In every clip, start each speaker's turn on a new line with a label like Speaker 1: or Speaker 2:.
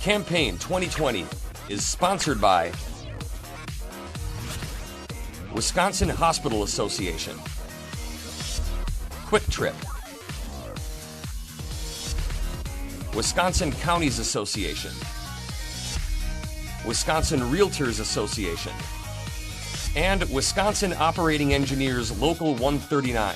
Speaker 1: Campaign 2020 is sponsored by Wisconsin Hospital Association, Quick Trip, Wisconsin Counties Association, Wisconsin Realtors Association, and Wisconsin Operating Engineers Local 139.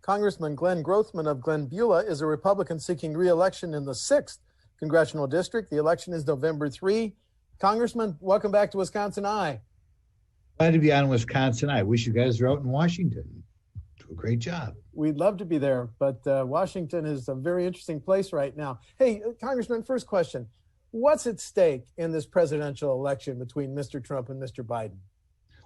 Speaker 2: Congressman Glen Grothman of Glen-Beulah is a Republican seeking re-election in the 6th Congressional District. The election is November 3. Congressman, welcome back to WisconsinEye.
Speaker 3: Glad to be on WisconsinEye. Wish you guys were out in Washington. Do a great job.
Speaker 2: We'd love to be there, but Washington is a very interesting place right now. Hey, Congressman, first question. What's at stake in this presidential election between Mr. Trump and Mr. Biden?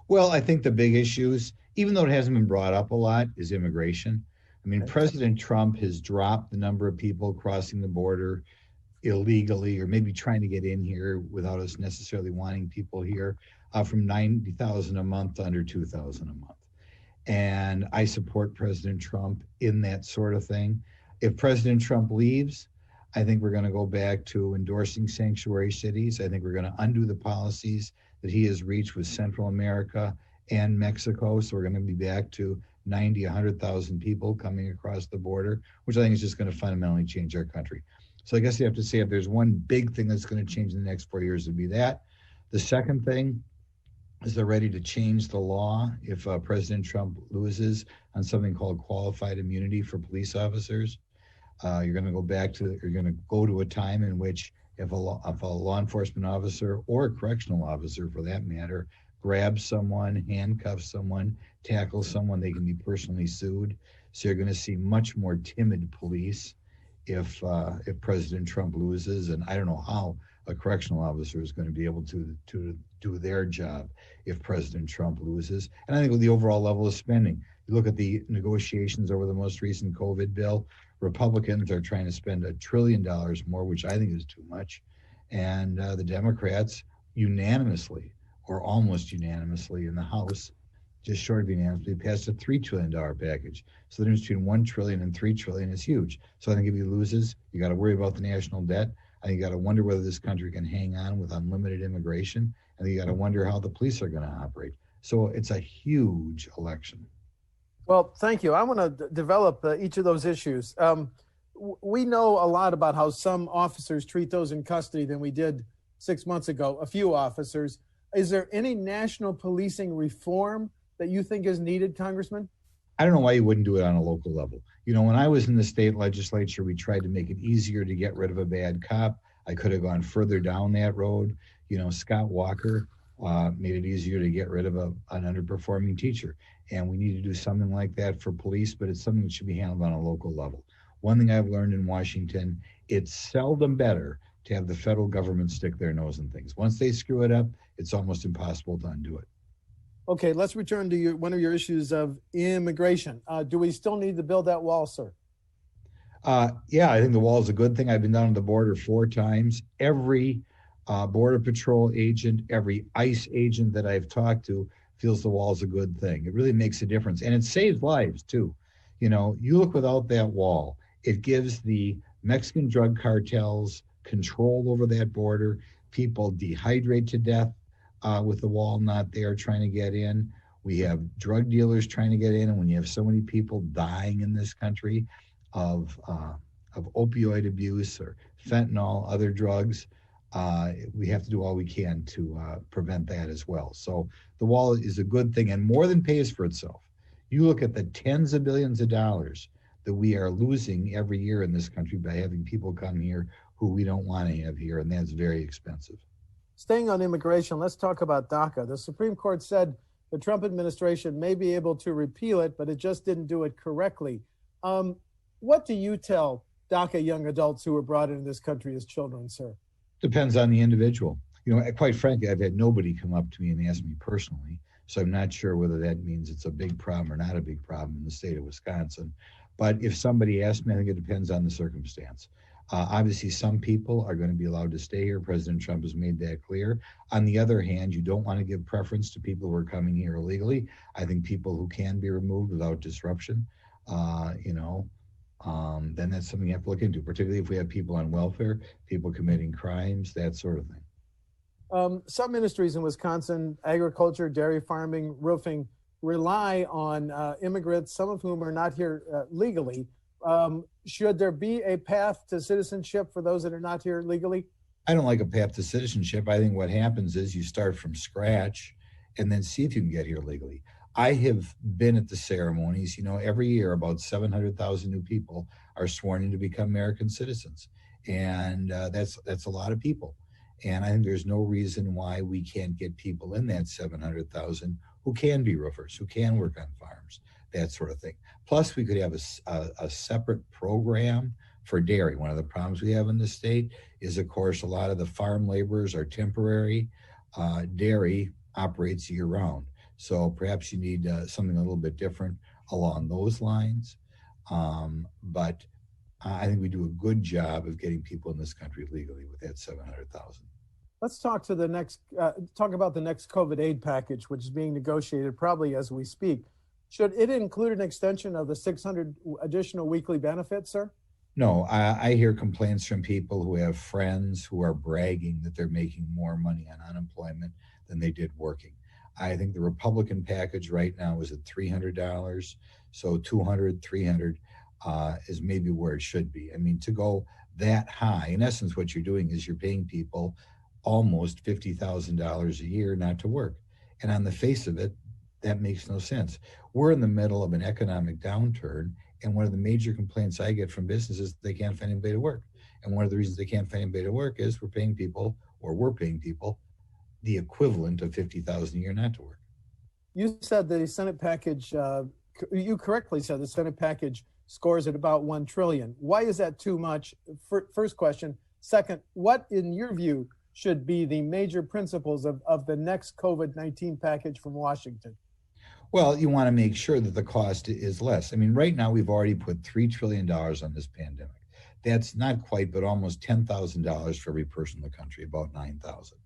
Speaker 3: Well, I think the big issues, even though it hasn't been brought up a lot, is immigration. I mean,
Speaker 2: Okay.
Speaker 3: President Trump has dropped the number of people crossing the border illegally or maybe trying to get in here without us necessarily wanting people here from 90,000 a month to under 2,000 a month. And I support President Trump in that sort of thing. If President Trump leaves, I think we're going to go back to endorsing sanctuary cities. I think we're going to undo the policies that he has reached with Central America and Mexico. So we're going to be back to 90, 100,000 people coming across the border, which I think is just going to fundamentally change our country. So I guess you have to say if there's one big thing that's going to change in the next 4 years, it would be that. The second thing is they're ready to change the law if President Trump loses on something called qualified immunity for police officers. You're going to go to a time in which if a law enforcement officer or a correctional officer, for that matter, grabs someone, handcuffs someone, tackles someone, they can be personally sued. So you're going to see much more timid police if President Trump loses, and I don't know how a correctional officer is going to be able to do their job if President Trump loses. And I think with the overall level of spending, you look at the negotiations over the most recent COVID bill, Republicans are trying to spend $1 trillion more, which I think is too much. And the Democrats unanimously, or almost unanimously in the House, just short of unanimously, passed a $3 trillion package. So the difference between $1 trillion and $3 trillion is huge. So I think if he loses, you got to worry about the national debt. I think you got to wonder whether this country can hang on with unlimited immigration. And you got to wonder how the police are going to operate. So it's a huge election.
Speaker 2: Well, thank you. I want to develop each of those issues. We know a lot about how some officers treat those in custody than we did 6 months ago, a few officers. Is there any national policing reform that you think is needed, Congressman?
Speaker 3: I don't know why you wouldn't do it on a local level. You know, when I was in the state legislature, we tried to make it easier to get rid of a bad cop. I could have gone further down that road. You know, Scott Walker made it easier to get rid of an underperforming teacher. And we need to do something like that for police, but it's something that should be handled on a local level. One thing I've learned in Washington, it's seldom better to have the federal government stick their nose in things. Once they screw it up, it's almost impossible to undo it.
Speaker 2: Okay, let's return to one of your issues of immigration. Do we still need to build that wall, sir?
Speaker 3: Yeah, I think the wall is a good thing. I've been down to the border 4 times. Every Border Patrol agent, every ICE agent that I've talked to feels the wall is a good thing. It really makes a difference. And it saves lives, too. You know, you look without that wall, it gives the Mexican drug cartels control over that border. People dehydrate to death with the wall not there trying to get in. We have drug dealers trying to get in. And when you have so many people dying in this country of opioid abuse or fentanyl, other drugs, we have to do all we can to prevent that as well. So the wall is a good thing and more than pays for itself. You look at the tens of billions of dollars that we are losing every year in this country by having people come here who we don't want to have here, and that's very expensive.
Speaker 2: Staying on immigration, let's talk about DACA. The Supreme Court said the Trump administration may be able to repeal it, but it just didn't do it correctly. What do you tell DACA young adults who were brought into this country as children, sir?
Speaker 3: Depends on the individual. You know, quite frankly, I've had nobody come up to me and ask me personally, so I'm not sure whether that means it's a big problem or not a big problem in the state of Wisconsin. But if somebody asked me, I think it depends on the circumstance. Obviously, some people are going to be allowed to stay here. President Trump has made that clear. On the other hand, you don't want to give preference to people who are coming here illegally. I think people who can be removed without disruption, then that's something you have to look into, particularly if we have people on welfare, people committing crimes, that sort of thing.
Speaker 2: Some industries in Wisconsin, agriculture, dairy farming, roofing, rely on immigrants, some of whom are not here legally. Should there be a path to citizenship for those that are not here legally?
Speaker 3: I don't like a path to citizenship. I think what happens is you start from scratch and then see if you can get here legally. I have been at the ceremonies. Every year about 700,000 new people are sworn in to become American citizens. And that's a lot of people. And I think there's no reason why we can't get people in that 700,000 who can be roofers, who can work on farms, that sort of thing. Plus, we could have a separate program for dairy. One of the problems we have in the state is, of course, a lot of the farm laborers are temporary. Dairy operates year-round. So perhaps you need something a little bit different along those lines. But I think we do a good job of getting people in this country legally with that 700,000.
Speaker 2: Let's talk to talk about the next COVID aid package, which is being negotiated probably as we speak. Should it include an extension of the 600 additional weekly benefits, sir?
Speaker 3: No, I hear complaints from people who have friends who are bragging that they're making more money on unemployment than they did working. I think the Republican package right now is at $300. So 200, 300 is maybe where it should be. I mean, to go that high, in essence, what you're doing is you're paying people almost $50,000 a year not to work. And on the face of it, that makes no sense. We're in the middle of an economic downturn, and one of the major complaints I get from businesses is they can't find anybody to work. And one of the reasons they can't find anybody to work is we're paying people the equivalent of $50,000 a year not to work.
Speaker 2: You said the Senate package, you correctly said the Senate package scores at about $1 trillion. Why is that too much? First question. Second, what in your view should be the major principles of the next COVID-19 package from Washington?
Speaker 3: Well, you want to make sure that the cost is less. I mean, right now we've already put $3 trillion on this pandemic. That's not quite, but almost $10,000 for every person in the country, about 9,000.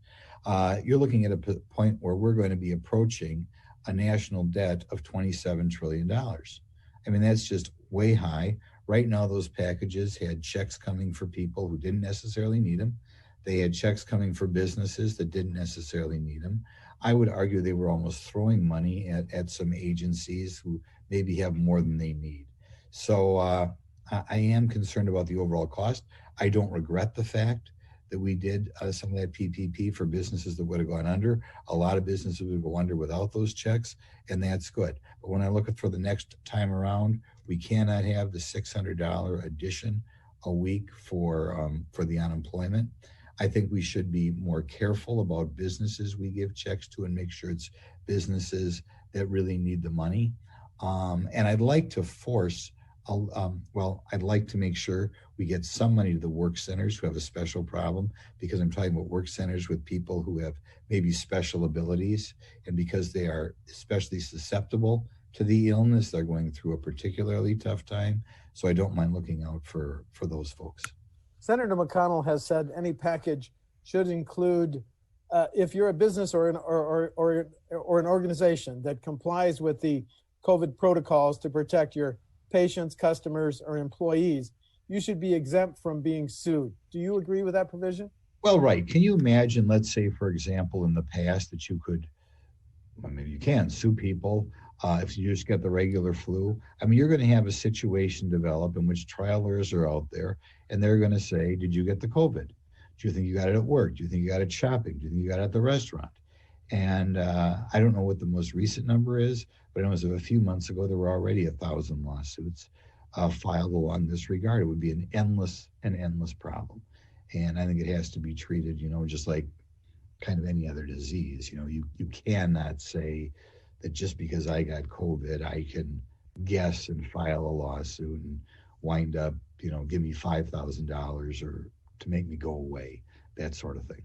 Speaker 3: You're looking at a point where we're going to be approaching a national debt of $27 trillion. I mean, that's just way high. Right now, those packages had checks coming for people who didn't necessarily need them. They had checks coming for businesses that didn't necessarily need them. I would argue they were almost throwing money at some agencies who maybe have more than they need. So I am concerned about the overall cost. I don't regret the fact that we did some of that PPP for businesses that would have gone under. A lot of businesses would go under without those checks, and that's good. But when I look at for the next time around, we cannot have the $600 addition a week for the unemployment. I think we should be more careful about businesses we give checks to and make sure it's businesses that really need the money. And I'd like to I'd like to make sure we get some money to the work centers who have a special problem, because I'm talking about work centers with people who have maybe special abilities, and because they are especially susceptible to the illness, they're going through a particularly tough time. So I don't mind looking out for those folks.
Speaker 2: Senator McConnell has said any package should include, if you're a business or an organization that complies with the COVID protocols to protect your patients, customers, or employees, you should be exempt from being sued. Do you agree with that provision?
Speaker 3: Well, right. Can you imagine, let's say, for example, in the past that you could, well, maybe you can sue people if you just get the regular flu. I mean, you're going to have a situation develop in which trial lawyers are out there, and they're going to say, did you get the COVID? Do you think you got it at work? Do you think you got it shopping? Do you think you got it at the restaurant? And I don't know what the most recent number is, but I know as of a few months ago, there were already 1,000 lawsuits filed along this regard. It would be an endless problem. And I think it has to be treated, just like kind of any other disease. You cannot say that just because I got COVID, I can guess and file a lawsuit and wind up, give me $5,000 or to make me go away, that sort of thing.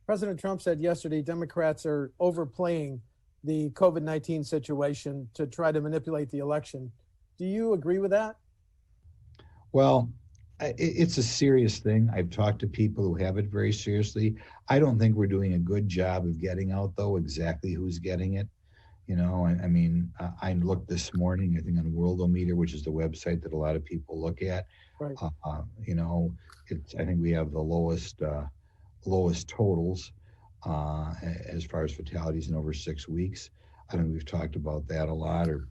Speaker 2: President Trump said yesterday Democrats are overplaying the COVID-19 situation to try to manipulate the election. Do you agree with that?
Speaker 3: Well, It's a serious thing. I've talked to people who have it very seriously. I don't think we're doing a good job of getting out, though, exactly who's getting it. You know, I mean, I looked this morning, I think on Worldometer, which is the website that a lot of people look at.
Speaker 2: Right.
Speaker 3: You know, I think we have the lowest totals as far as fatalities in over 6 weeks. I think we've talked about that a lot, or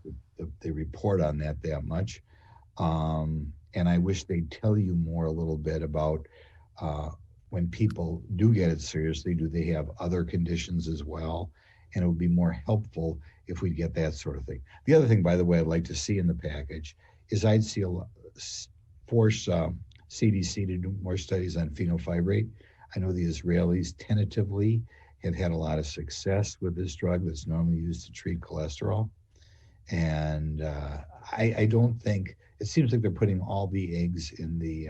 Speaker 3: they report on that much. And I wish they'd tell you more a little bit about when people do get it seriously, do they have other conditions as well? And it would be more helpful if we get that sort of thing. The other thing, by the way, I'd like to see in the package is I'd force CDC to do more studies on phenofibrate. I know the Israelis tentatively have had a lot of success with this drug that's normally used to treat cholesterol. And I don't think, it seems like they're putting all the eggs in the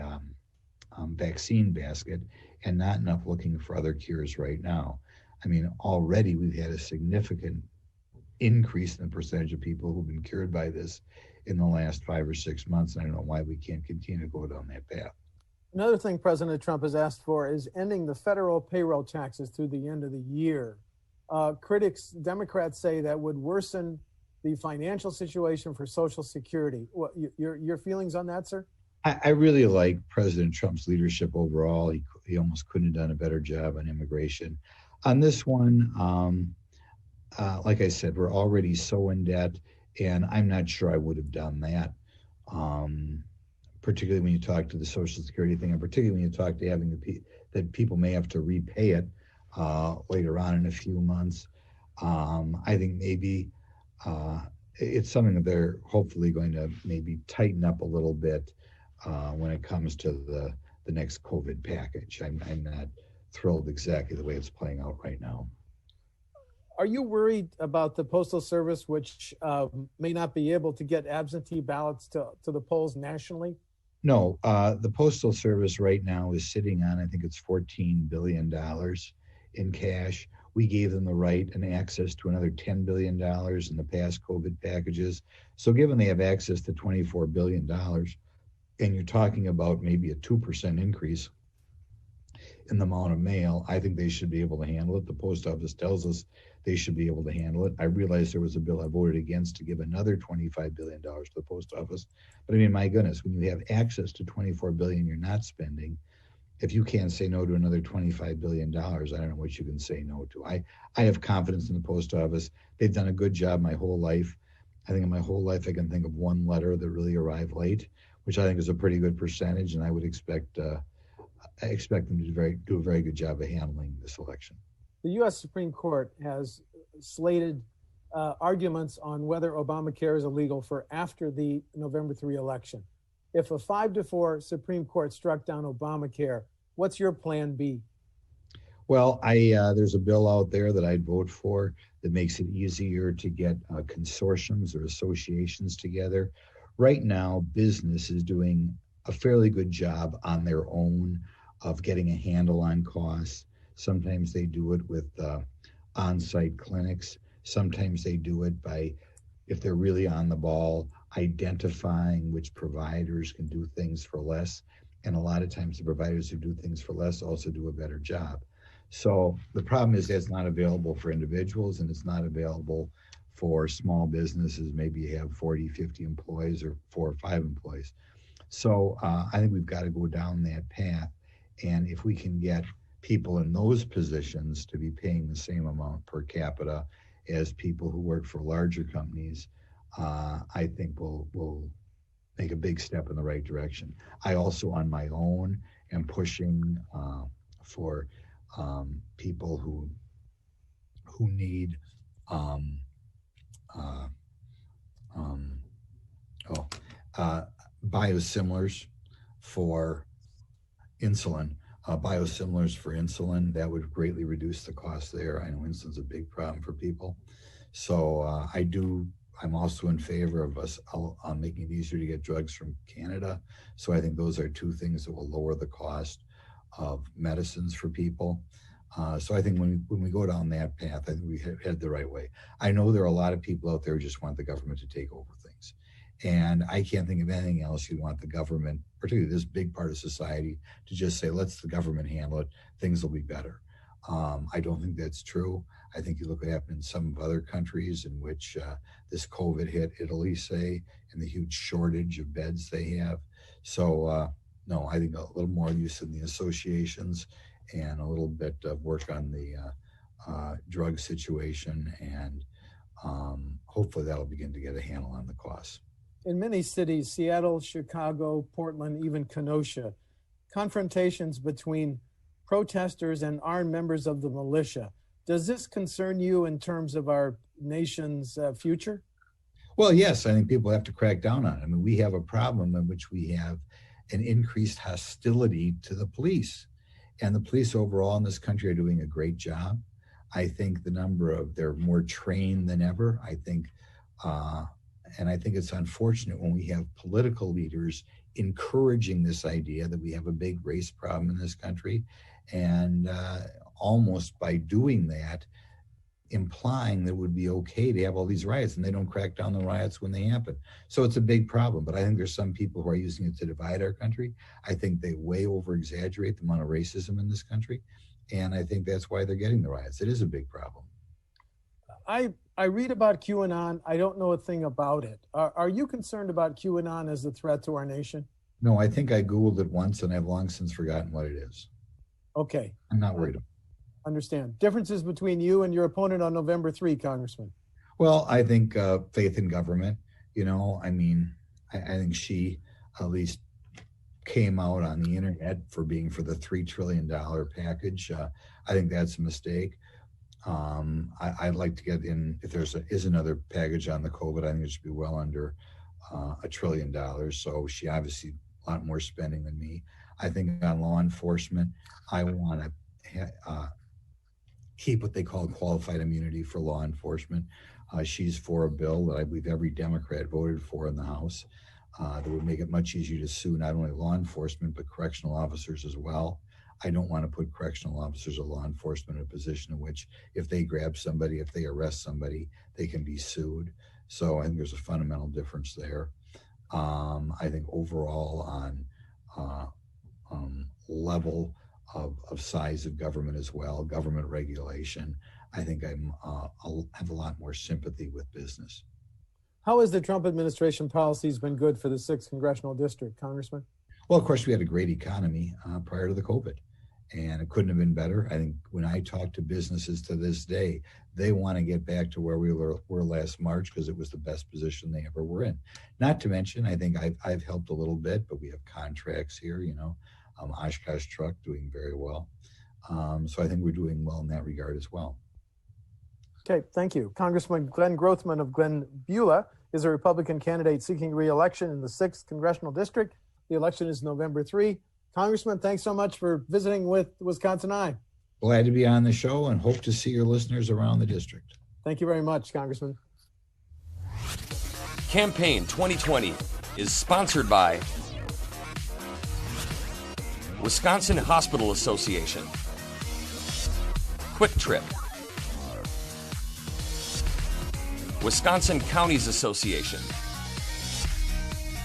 Speaker 3: vaccine basket and not enough looking for other cures right now. I mean, already we've had a significant increase in the percentage of people who've been cured by this in the last 5 or 6 months. And I don't know why we can't continue to go down that path.
Speaker 2: Another thing President Trump has asked for is ending the federal payroll taxes through the end of the year. Democrats say that would worsen the financial situation for Social Security. What your feelings on that, sir?
Speaker 3: I really like President Trump's leadership overall. He almost couldn't have done a better job on immigration. On this one, like I said, we're already so in debt, and I'm not sure I would have done that. Particularly when you talk to the Social Security thing, and particularly when you talk to having that people may have to repay it later on in a few months. I think maybe it's something that they're hopefully going to maybe tighten up a little bit when it comes to the next COVID package. I'm not thrilled exactly the way it's playing out right now.
Speaker 2: Are you worried about the Postal Service, which may not be able to get absentee ballots to the polls nationally?
Speaker 3: No, the Postal Service right now is sitting on, I think it's $14 billion in cash. We gave them the right and access to another $10 billion in the past COVID packages. So given they have access to $24 billion, and you're talking about maybe a 2% increase in the amount of mail, I think they should be able to handle it. The post office tells us they should be able to handle it. I realize there was a bill I voted against to give another $25 billion to the post office. But I mean, my goodness, when you have access to $24 billion you're not spending, if you can't say no to another $25 billion, I don't know what you can say no to. I have confidence in the post office. They've done a good job my whole life. I think in my whole life I can think of one letter that really arrived late, which I think is a pretty good percentage, and I would expect I expect them to do a very good job of handling this election.
Speaker 2: The U.S. Supreme Court has slated arguments on whether Obamacare is illegal for after the November 3 election. If a 5-4 Supreme Court struck down Obamacare, what's your plan B?
Speaker 3: Well, there's a bill out there that I'd vote for that makes it easier to get consortiums or associations together. Right now, business is doing a fairly good job on their own of getting a handle on costs. Sometimes they do it with on-site clinics. Sometimes they do it by, if they're really on the ball, identifying which providers can do things for less. And a lot of times the providers who do things for less also do a better job. So the problem is that it's not available for individuals, and it's not available for small businesses. Maybe you have 40, 50 employees or 4 or 5 employees. So I think we've got to go down that path. And if we can get people in those positions to be paying the same amount per capita as people who work for larger companies, I think we'll make a big step in the right direction. I also, on my own, am pushing for people who need biosimilars for insulin. That would greatly reduce the cost there. I know insulin's a big problem for people. So I'm also in favor of us making it easier to get drugs from Canada. So I think those are 2 things that will lower the cost of medicines for people. So I think when we go down that path, I think we head the right way. I know there are a lot of people out there who just want the government to take over things. And I can't think of anything else you'd want the government, particularly this big part of society, to just say, let's the government handle it, things will be better. I don't think that's true. I think you look what happened in some of other countries in which this COVID hit, Italy, say, and the huge shortage of beds they have. So, no, I think a little more use in the associations and a little bit of work on the drug situation, and hopefully that'll begin to get a handle on the costs.
Speaker 2: In many cities, Seattle, Chicago, Portland, even Kenosha, confrontations between protesters and armed members of the militia. Does this concern you in terms of our nation's future?
Speaker 3: Well, yes, I think people have to crack down on it. I mean, we have a problem in which we have an increased hostility to the police. And the police overall in this country are doing a great job. I think they're more trained than ever. I think it's unfortunate when we have political leaders encouraging this idea that we have a big race problem in this country, and almost by doing that, implying that it would be okay to have all these riots, and they don't crack down the riots when they happen. So it's a big problem, but I think there's some people who are using it to divide our country. I think they way over exaggerate the amount of racism in this country, and I think that's why they're getting the riots. It is a big problem.
Speaker 2: I read about QAnon. I don't know a thing about it. Are you concerned about QAnon as a threat to our nation?
Speaker 3: No, I think I Googled it once and I've long since forgotten what it is.
Speaker 2: Okay.
Speaker 3: I'm not worried about it.
Speaker 2: Understand. Differences between you and your opponent on November 3, Congressman?
Speaker 3: Well, I think faith in government, I think she at least came out on the internet for being for the $3 trillion package. I think that's a mistake. I'd like to get in, if there is another package on the COVID, I think it should be well under $1 trillion. So she obviously a lot more spending than me. I think on law enforcement, I want to keep what they call qualified immunity for law enforcement. She's for a bill that I believe every Democrat voted for in the House that would make it much easier to sue not only law enforcement, but correctional officers as well. I don't want to put correctional officers or law enforcement in a position in which if they grab somebody, if they arrest somebody, they can be sued. So I think there's a fundamental difference there. I think overall on level of size of government as well, government regulation, I think I'll have a lot more sympathy with business.
Speaker 2: How has the Trump administration policies been good for the 6th Congressional District, Congressman?
Speaker 3: Well, of course, we had a great economy prior to the COVID, and it couldn't have been better. I think when I talk to businesses to this day, they want to get back to where we were last March because it was the best position they ever were in. Not to mention, I think I've helped a little bit, but we have contracts here, Oshkosh Truck doing very well. So I think we're doing well in that regard as well.
Speaker 2: Okay, thank you. Congressman Glen Grothman of Glen-Beulah is a Republican candidate seeking re-election in the 6th Congressional District. The election is November 3. Congressman, thanks so much for visiting with WisconsinEye.
Speaker 3: Glad to be on the show and hope to see your listeners around the district.
Speaker 2: Thank you very much, Congressman.
Speaker 1: Campaign 2020 is sponsored by Wisconsin Hospital Association, Quick Trip, Wisconsin Counties Association,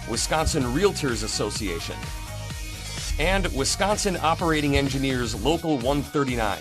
Speaker 1: Wisconsin Realtors Association, and Wisconsin Operating Engineers Local 139.